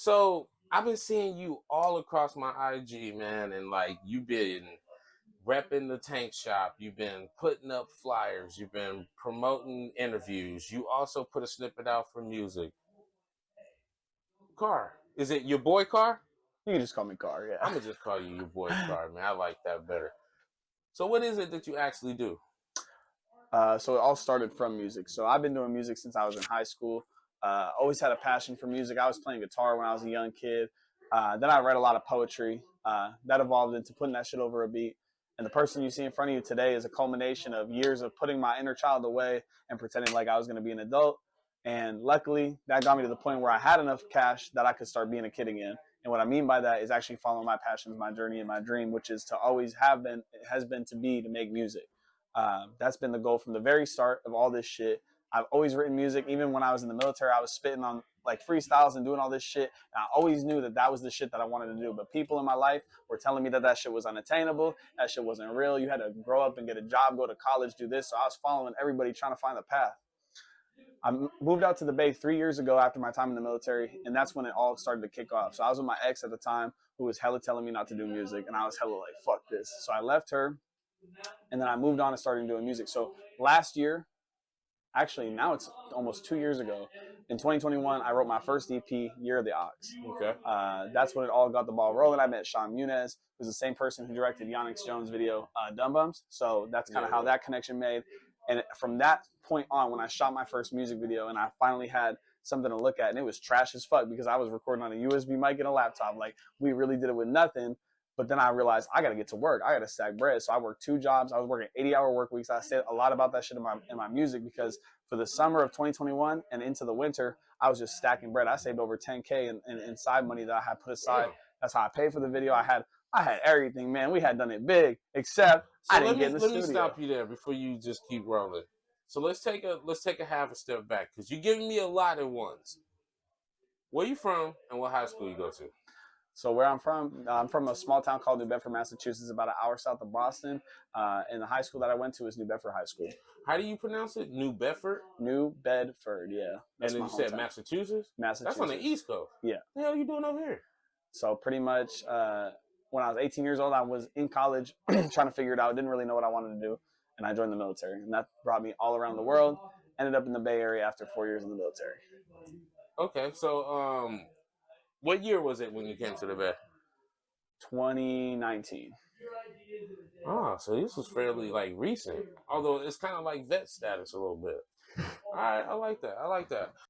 So I've been seeing you all across my IG, man, and like you've been repping the tank shop, you've been putting up flyers, you've been promoting interviews. You also put a snippet out for music. Carr, is it your boy Carr? You can just call me Carr, yeah. I'm gonna just call you your boy Carr, man. I like that better. So what is it that you actually do? So it all started from music. So I've been doing music since I was in high school. Always had a passion for music. I was playing guitar when I was a young kid. Then I read a lot of poetry. That evolved into putting that shit over a beat. And the person you see in front of you today is a culmination of years of putting my inner child away and pretending like I was going to be an adult. And luckily, that got me to the point where I had enough cash that I could start being a kid again. And what I mean by that is actually following my passions, my journey, and my dream, which is to always have been, it has been to be, to make music. That's been the goal from the very start of all this shit. I've always written music. Even when I was in the military, I was spitting on like freestyles and doing all this shit. And I always knew that that was the shit that I wanted to do. But people in my life were telling me that that shit was unattainable. That shit wasn't real. You had to grow up and get a job, go to college, do this. So I was following everybody trying to find the path. I moved out to the Bay 3 years ago after my time in the military, and that's when it all started to kick off. So I was with my ex at the time who was hella telling me not to do music, and I was hella like, fuck this. So I left her, and then I moved on and started doing music. So last year, actually now it's almost 2 years ago, in 2021, I wrote my first EP, Year of the Ox. Okay. That's when it all got the ball rolling. I met Sean Muniz, who's the same person who directed Yonex Jones' video, Dumb Bums. So that's kind of how that connection made. And from that point on, when I shot my first music video and I finally had something to look at, and it was trash as fuck because I was recording on a USB mic and a laptop. Like, we really did it with nothing. But then I realized I got to get to work. I got to stack bread. So I worked 2 jobs. I was working 80-hour work weeks. I said a lot about that shit in my music because for the summer of 2021 and into the winter, I was just stacking bread. I saved over 10K in side money that I had put aside. That's how I paid for the video. I had everything, man. We had done it big, except I didn't get in the studio. Let me stop you there before you just keep rolling. So let's take a half a step back because you're giving me a lot at once. Where you from and what high school you go to? So where I'm from a small town called New Bedford, Massachusetts, about an hour south of Boston. And the high school that I went to is New Bedford High School. How do you pronounce it? New Bedford? New Bedford, yeah. That's and then you said Massachusetts? Massachusetts. That's on the East Coast. Yeah. What the hell are you doing over here? So pretty much when I was 18 years old, I was in college trying to figure it out. Didn't really know what I wanted to do. And I joined the military. And that brought me all around the world. Ended up in the Bay Area after 4 years in the military. Okay, so what year was it when you came to the Bay? 2019. Oh, so this was fairly like recent. Although it's kind of like vet status a little bit. All right, I like that.